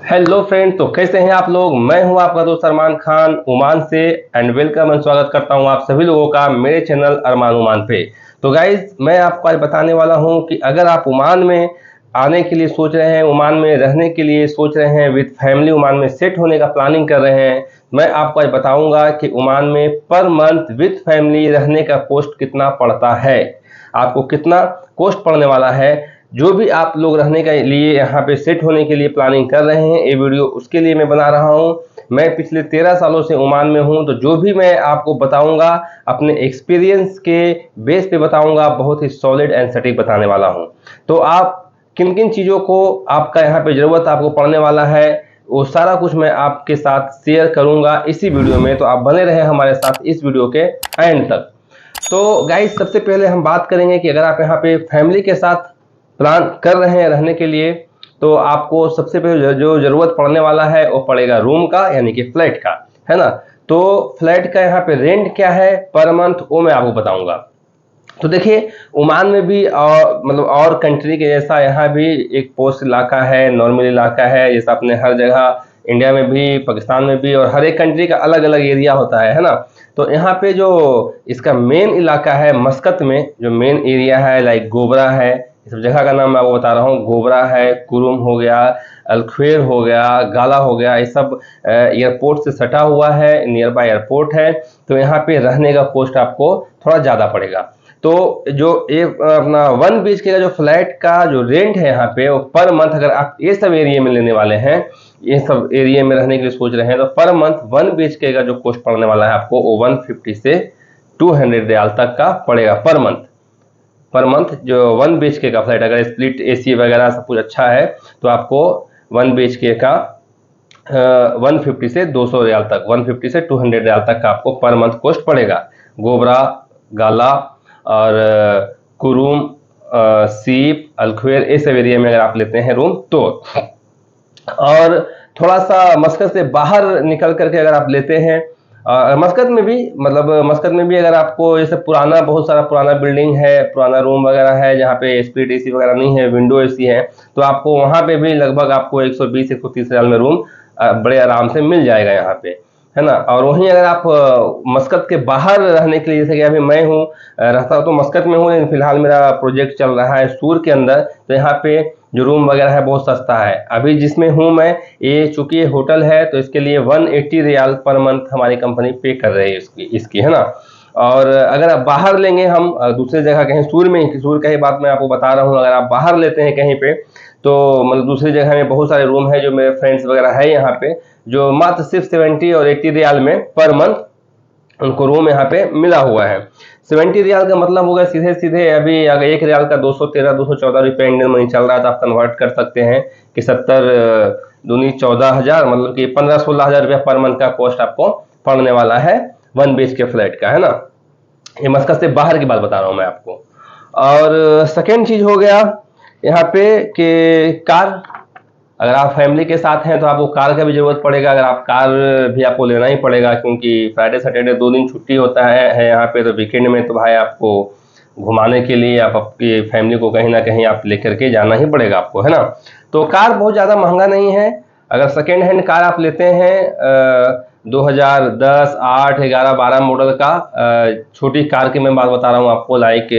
Hello friend, तो कैसे हैं आप लोग। मैं हूं आपका दोस्त अरमान खान ओमान से एंड वेलकम एंड स्वागत करता हूं आप सभी लोगों का मेरे चैनल अरमान ओमान पे। तो गाइज, मैं आपको आज बताने वाला हूं कि अगर आप ओमान में आने के लिए सोच रहे हैं, ओमान में रहने के लिए सोच रहे हैं, विद फैमिली ओमान में सेट होने का प्लानिंग कर रहे हैं, मैं आपको आज बताऊंगा कि ओमान में पर मंथ विद फैमिली रहने का कॉस्ट कितना पड़ता है, आपको कितना कॉस्ट पड़ने वाला है। जो भी आप लोग रहने के लिए यहाँ पे सेट होने के लिए प्लानिंग कर रहे हैं, ये वीडियो उसके लिए मैं बना रहा हूँ। मैं पिछले 13 सालों से ओमान में हूँ, तो जो भी मैं आपको बताऊंगा अपने एक्सपीरियंस के बेस पे बताऊंगा, बहुत ही सॉलिड एंड सटीक बताने वाला हूँ। तो आप किन किन चीज़ों को आपका यहाँ पे ज़रूरत आपको पड़ने वाला है, वो सारा कुछ मैं आपके साथ शेयर करूँगा इसी वीडियो में। तो आप बने रहे हमारे साथ इस वीडियो के एंड तक। तो गाइस, सबसे पहले हम बात करेंगे कि अगर आप यहाँ पे फैमिली के साथ प्लान कर रहे हैं रहने के लिए, तो आपको सबसे पहले जो ज़रूरत पड़ने वाला है वो पड़ेगा रूम का, यानी कि फ्लैट का, है ना। तो फ्लैट का यहाँ पे रेंट क्या है पर मंथ, वो मैं आपको बताऊंगा। तो देखिए, ओमान में भी और मतलब और कंट्री के जैसा यहाँ भी एक पोस्ट इलाका है, नॉर्मल इलाका है, जैसा अपने हर जगह इंडिया में भी, पाकिस्तान में भी, और हर एक कंट्री का अलग अलग एरिया होता है ना। तो यहाँ पे जो इसका मेन इलाका है मस्कत में, जो मेन एरिया है लाइक गोबरा है, इस सब जगह का नाम मैं आपको बता रहा हूँ। गोबरा है, कुरुम हो गया, अलख्वेर हो गया, गाला हो गया, ये सब एयरपोर्ट से सटा हुआ है, नियर बाय एयरपोर्ट है। तो यहाँ पे रहने का कॉस्ट आपको थोड़ा ज़्यादा पड़ेगा। तो जो एक अपना 1 BHK का जो फ्लैट का जो रेंट है यहाँ पे, वो पर मंथ, अगर आप ये सब एरिया में लेने वाले हैं, ये सब एरिया में रहने के लिए सोच रहे हैं, तो पर मंथ 1 BHK का जो कॉस्ट पड़ने वाला है आपको, वो 150 से 200 रियाल तक का पड़ेगा पर मंथ। पर मंथ जो 1 BHK का फ्लैट, अगर स्प्लिट AC वगैरह सब कुछ अच्छा है, तो आपको 1 BHK का 150 से 200 रियाल तक, 150 से 200 रियाल तक का आपको पर मंथ कॉस्ट पड़ेगा। गोबरा, गाला और कुरुम, सीप, अलख्वेर, ये सब एरिया में अगर आप लेते हैं रूम तो। और थोड़ा सा मस्कत से बाहर निकल करके अगर आप लेते हैं, मस्कत में भी, मतलब मस्कत में भी अगर आपको जैसे पुराना, बहुत सारा पुराना बिल्डिंग है, पुराना रूम वगैरह है जहाँ पे स्प्लिट AC वगैरह नहीं है, विंडो AC है, तो आपको वहाँ पे भी लगभग आपको 120-130 रियाल में रूम बड़े आराम से मिल जाएगा यहाँ पे, है ना। और वहीं अगर आप मस्कत के बाहर रहने के लिए, जैसे कि अभी मैं हूँ, रहता तो मस्कत में हूँ, लेकिन फिलहाल मेरा प्रोजेक्ट चल रहा है सूर के अंदर, तो यहाँ पे जो रूम वगैरह है बहुत सस्ता है। अभी जिसमें हूँ मैं, ये चूंकि होटल है, तो इसके लिए 180 रियाल पर मंथ हमारी कंपनी पे कर रही है इसकी, है ना। और अगर आप बाहर लेंगे हम दूसरी जगह, कहीं सूर में, सूर का ही बात मैं आपको बता रहा हूँ, अगर आप बाहर लेते हैं कहीं पे, तो मतलब दूसरी जगह में बहुत सारे रूम है जो मेरे फ्रेंड्स वगैरह है यहाँ पे, जो मात्र सिर्फ 70 और 80 रियाल में पर मंथ उनको रूम यहाँ पे मिला हुआ है। 70 रियाल का मतलब होगा सीधे सीधे, अभी अगर 1 रियाल का 213-214 रुपये इंडियन मनी चल रहा है, तो आप कन्वर्ट कर सकते हैं कि 70 दूनी 14,000, मतलब कि 15-16 हज़ार रुपया पर मंथ का कॉस्ट आपको पड़ने वाला है 1 BHK फ्लैट का, है ना। ये मस्कत से बाहर की बात बता रहा हूँ मैं आपको। और सेकेंड चीज हो गया यहाँ पे कि कार, अगर आप फैमिली के साथ हैं तो आपको कार का भी जरूरत पड़ेगा। अगर आप कार भी आपको लेना ही पड़ेगा, क्योंकि फ्राइडे सैटरडे 2 दिन छुट्टी होता है यहाँ पे, तो वीकेंड में तो भाई आपको घुमाने के लिए आप आपकी फैमिली को कहीं ना कहीं आप लेकर के जाना ही पड़ेगा आपको, है ना। तो कार बहुत ज़्यादा महंगा नहीं है। अगर सेकेंड हैंड कार आप लेते हैं 2010, 8, 11, 12 मॉडल का, छोटी कार की मैं बात बता रहा हूँ आपको, लाइक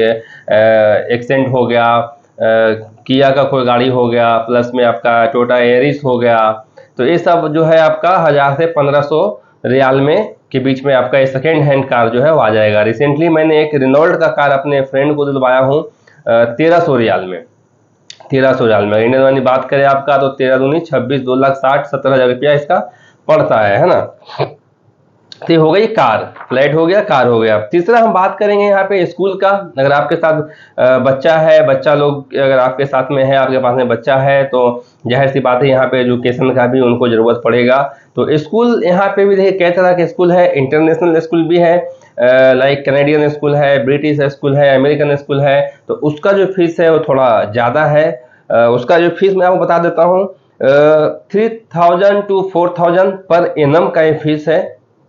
एक्सेंट हो गया, किया का कोई गाड़ी हो गया, प्लस में आपका टोयोटा एरिस हो गया, तो ये सब जो है आपका 1000 से 1500 रियाल में के बीच में आपका ये सेकेंड हैंड कार जो है वो आ जाएगा। रिसेंटली मैंने एक रेनॉल्ट का कार अपने फ्रेंड को दिलवाया हूँ 1300 रियाल में, 1300 रियाल में। इंडियन मनी बात करें आपका, तो 13 दूनी 26, 2,60,70,000 रुपया इसका पड़ता है ना। तो हो गई कार, फ्लैट हो गया, कार हो गया। तीसरा हम बात करेंगे यहाँ पे स्कूल का। अगर आपके साथ बच्चा है, बच्चा लोग अगर आपके साथ में है, आपके पास में बच्चा है, तो जाहिर सी बात है यहाँ पे एजुकेशन का भी उनको ज़रूरत पड़ेगा। तो स्कूल यहाँ पे भी देखिए कई तरह के स्कूल है, इंटरनेशनल स्कूल भी है, लाइक कैनेडियन स्कूल है, ब्रिटिश स्कूल है, अमेरिकन स्कूल है, तो उसका जो फीस है वो थोड़ा ज़्यादा है। उसका जो फीस मैं आपको बता देता हूँ, 3000 to 4000 पर एनम का ये फीस है।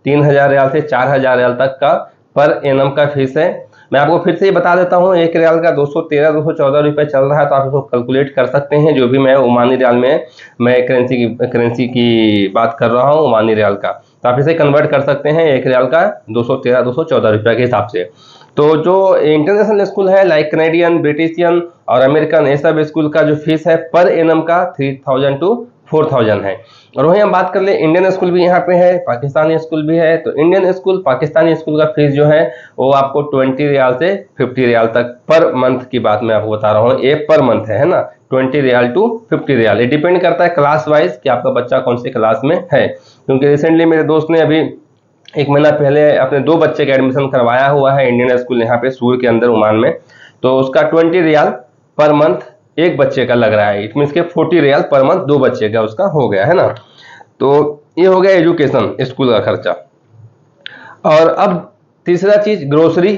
3000 रियाल से 4000 रियाल तक का पर एनम का फीस है। मैं आपको फिर से ही बता देता हूँ, 1 रियाल का 213-214 रुपये चल रहा है, तो आप इसको कैलकुलेट कर सकते हैं। जो भी मैं ओमानी रियाल में मैं करेंसी की बात कर रहा हूँ ओमानी रियाल का, तो आप इसे कन्वर्ट कर सकते हैं 1 रियाल का 213-214 रुपये के हिसाब से। तो जो इंटरनेशनल स्कूल है लाइक कनेडियन, ब्रिटिशियन और अमेरिकन, ये सब स्कूल का जो फीस है पर एनम का 3000 टू 4000 है। और वहीं हम बात कर ले, इंडियन स्कूल भी यहाँ पे है, पाकिस्तानी स्कूल भी है। तो इंडियन स्कूल, पाकिस्तानी स्कूल का फीस जो है वो आपको 20 रियाल से 50 रियाल तक पर मंथ की बात मैं आपको बता रहा हूँ, ये पर मंथ है ना, 20 रियाल टू 50 रियाल। ये डिपेंड करता है क्लास वाइज कि आपका बच्चा कौन सी क्लास में है। क्योंकि रिसेंटली मेरे दोस्त ने अभी 1 महीना पहले अपने 2 बच्चे का एडमिशन करवाया हुआ है इंडियन स्कूल यहाँ पे सूर के अंदर ओमान में, तो उसका 20 रियाल पर मंथ एक बच्चे का लग रहा है। इट मीन्स के 40 रियाल पर मंथ 2 बच्चे का उसका हो गया है ना। तो ये हो गया एजुकेशन, स्कूल का खर्चा। और अब तीसरा चीज ग्रोसरी,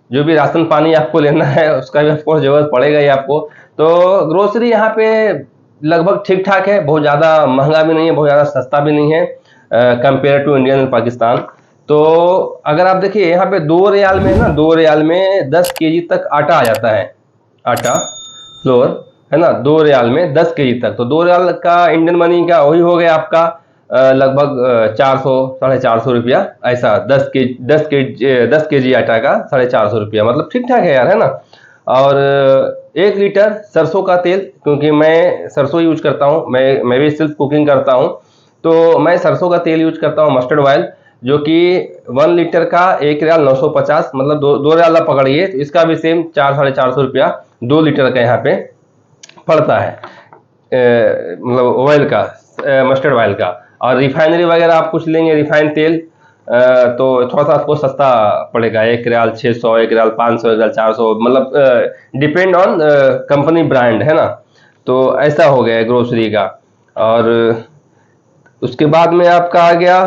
जो भी राशन पानी आपको लेना है उसका भी ऑफकोर्स जरूरत पड़ेगा ही आपको। तो ग्रोसरी यहाँ पे लगभग ठीक ठाक है, बहुत ज़्यादा महंगा भी नहीं है, बहुत ज़्यादा सस्ता भी नहीं है compare to Indian and Pakistan. तो अगर आप देखिए यहाँ पे 2 रियाल में ना, 2 रियाल में 10 केजी तक आटा आ जाता है, आटा फ्लोर है ना, 2 रियाल में 10 केजी तक। तो 2 रियाल का इंडियन मनी का वही हो गया आपका लगभग 400-450 रुपया, ऐसा 10 केजी आटा का 450 रुपया, मतलब ठीक ठाक है यार, है ना। और 1 लीटर सरसों का तेल, क्योंकि मैं सरसों यूज करता हूँ, मैं भी सिर्फ कुकिंग करता हूँ, तो मैं सरसों का तेल यूज करता हूँ, मस्टर्ड ऑयल, जो कि 1 लीटर का 1 रियाल 950, मतलब 2 रियाल आप पकड़िए, तो इसका भी सेम 400-450 रुपया 2 लीटर का यहाँ पे पड़ता है, मतलब ऑयल का, मस्टर्ड ऑयल का। और रिफाइनरी वगैरह आप कुछ लेंगे रिफाइंड तेल, तो थोड़ा सा आपको सस्ता पड़ेगा, 1 रियाल 600, 1 रियाल 500, 1 रियाल 400, मतलब डिपेंड ऑन कंपनी ब्रांड, है ना। तो ऐसा हो गया ग्रोसरी का। और उसके बाद में आपका आ गया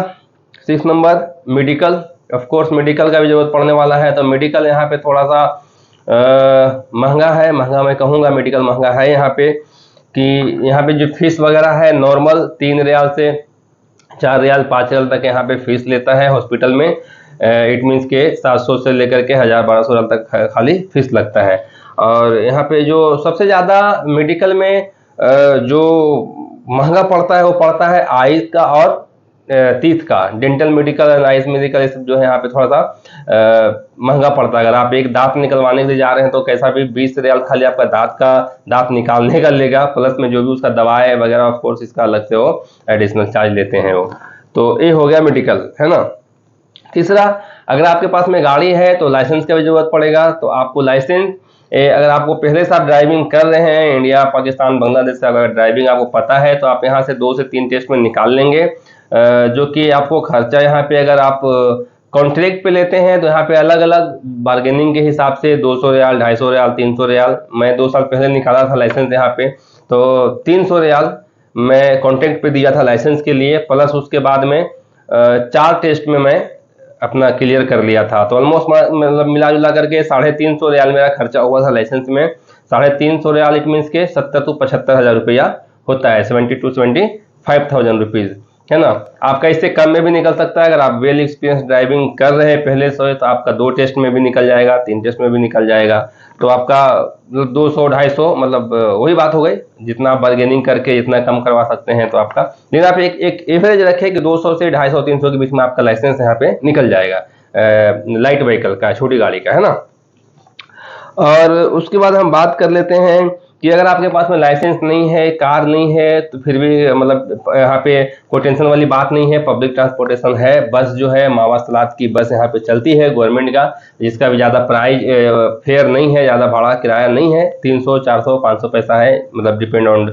6 number medical. Of course medical का भी जरूरत पड़ने वाला है, तो मेडिकल यहाँ पे थोड़ा सा महंगा है, महंगा मैं कहूँगा, मेडिकल महंगा है यहाँ पे। कि यहाँ पे जो फीस वगैरह है नॉर्मल 3 रियाल से 4 रियाल 5 रियाल तक यहाँ पे फीस लेता है हॉस्पिटल में। इट मीन्स के 700 से लेकर के 1000-1200 रियाल तक खाली फीस लगता है। और यहाँ पे जो सबसे ज़्यादा मेडिकल में जो महंगा पड़ता है वो पड़ता है आइज का और टीथ का, dental medical and eyes medical, ये सब जो है यहाँ पे थोड़ा सा महंगा पड़ता है। अगर आप एक दांत निकलवाने के लिए जा रहे हैं तो कैसा भी 20 रियाल खाली आपका दांत निकालने का लेगा, प्लस में जो भी उसका दवाई वगैरह ऑफ कोर्स इसका अलग से वो एडिशनल चार्ज लेते हैं वो। तो ये हो गया मेडिकल, है ना। तीसरा, अगर आपके पास में गाड़ी है तो लाइसेंस का भी जरूरत पड़ेगा। तो आपको लाइसेंस, अगर आपको पहले से आप ड्राइविंग कर रहे हैं इंडिया, पाकिस्तान, बांग्लादेश से अगर ड्राइविंग आपको पता है तो आप यहाँ से 2 से 3 टेस्ट में निकाल लेंगे। जो कि आपको खर्चा यहाँ पे, अगर आप कॉन्ट्रैक्ट पे लेते हैं तो यहाँ पे अलग अलग बार्गेनिंग के हिसाब से 200 रियाल, 250 रियाल, 300 रियाल। मैं 2 साल पहले निकाला था लाइसेंस यहाँ पे, तो 300 रियाल मैं कॉन्ट्रैक्ट पे दिया था लाइसेंस के लिए, प्लस उसके बाद में 4 टेस्ट में मैं अपना क्लियर कर लिया था। तो ऑलमोस्ट मतलब मिला जुला करके 350 रियाल मेरा खर्चा हुआ था लाइसेंस में। 350 रियाल इट मीन्स के 70 to 75 हजार रुपया होता है, 70 to 75,000 रुपीज, है ना। आपका इससे कम में भी निकल सकता है। अगर आप वेल एक्सपीरियंस ड्राइविंग कर रहे हैं पहले से, तो आपका 2 टेस्ट में भी निकल जाएगा, 3 टेस्ट में भी निकल जाएगा। तो आपका 200-250, मतलब वही बात हो गई, जितना आप बार्गेनिंग करके जितना कम करवा सकते हैं तो आपका। लेकिन आप एक एवरेज रखें कि 200 से 250-300 के बीच में आपका लाइसेंस यहाँ पे निकल जाएगा, लाइट व्हीकल का, छोटी गाड़ी का, है ना। और उसके बाद हम बात कर लेते हैं कि अगर आपके पास में लाइसेंस नहीं है, कार नहीं है, तो फिर भी मतलब यहाँ पे कोई टेंशन वाली बात नहीं है, पब्लिक ट्रांसपोर्टेशन है। बस जो है मावा सलाद की बस यहाँ पे चलती है गवर्नमेंट का, जिसका भी ज़्यादा प्राइस फेयर नहीं है, ज़्यादा भाड़ा किराया नहीं है, 300, 400, 500 पैसा है, मतलब डिपेंड ऑन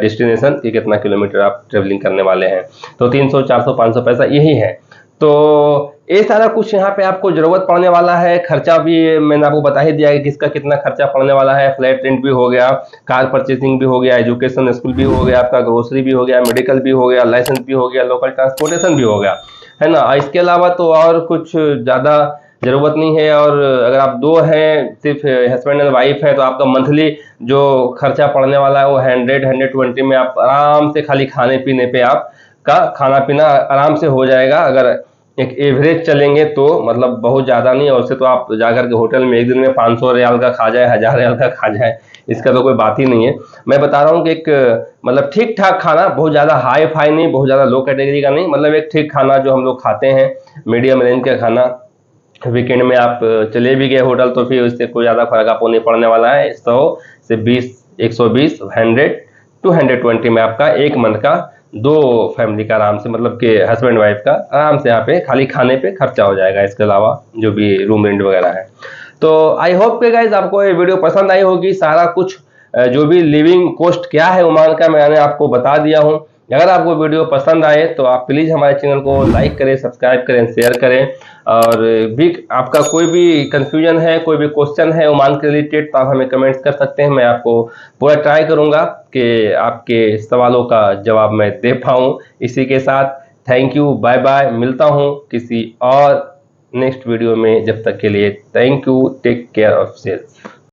डेस्टिनेशन कि कितना किलोमीटर आप ट्रेवलिंग करने वाले हैं। तो 300, 400, 500 पैसा यही है। तो ये सारा कुछ यहाँ पे आपको जरूरत पड़ने वाला है। खर्चा भी मैंने आपको बता ही दिया है कि किसका कितना खर्चा पड़ने वाला है। फ्लैट रेंट भी हो गया, कार परचेसिंग भी हो गया, एजुकेशन स्कूल भी हो गया, आपका ग्रोसरी भी हो गया, मेडिकल भी हो गया, लाइसेंस भी हो गया, लोकल ट्रांसपोर्टेशन भी हो गया, है ना। इसके अलावा तो और कुछ ज़्यादा जरूरत नहीं है। और अगर आप 2 हैं, सिर्फ हस्बैंड एंड वाइफ है, तो आपका मंथली जो खर्चा पड़ने वाला है वो 100-120 में आप आराम से खाली खाने पीने पे आपका खाना पीना आराम से हो जाएगा। अगर एक एवरेज चलेंगे तो मतलब बहुत ज़्यादा नहीं, और से तो आप जाकर के होटल में एक दिन में 500 रियाल का खा जाए, 1000 रियाल का खा जाए, इसका तो कोई बात ही नहीं है। मैं बता रहा हूँ कि एक मतलब ठीक ठाक खाना, बहुत ज़्यादा हाई फाई नहीं, बहुत ज़्यादा लो कैटेगरी का नहीं, मतलब एक ठीक खाना जो हम लोग खाते हैं, मीडियम रेंज का खाना। वीकेंड में आप चले भी गए होटल तो फिर उससे कोई ज़्यादा फर्क आपको नहीं पड़ने वाला है। 100 से 20, 120, 100 टू 120 में आपका एक मंथ का 2 फैमिली का आराम से, मतलब कि हस्बैंड वाइफ का आराम से यहाँ पे खाली खाने पे खर्चा हो जाएगा, इसके अलावा जो भी रूम रेंट वगैरह है। तो आई होप कि गाइज आपको ये वीडियो पसंद आई होगी। सारा कुछ जो भी लिविंग कॉस्ट क्या है ओमान का मैंने आपको बता दिया हूँ। अगर आपको वीडियो पसंद आए तो आप प्लीज़ हमारे चैनल को लाइक करें, सब्सक्राइब करें, शेयर करें। और भी आपका कोई भी कंफ्यूजन है, कोई भी क्वेश्चन है ओमान के रिलेटेड, तो आप हमें कमेंट्स कर सकते हैं। मैं आपको पूरा ट्राई करूंगा कि आपके सवालों का जवाब मैं दे पाऊँ। इसी के साथ थैंक यू, बाय बाय, मिलता हूँ किसी और नेक्स्ट वीडियो में। जब तक के लिए thank you, take care of self.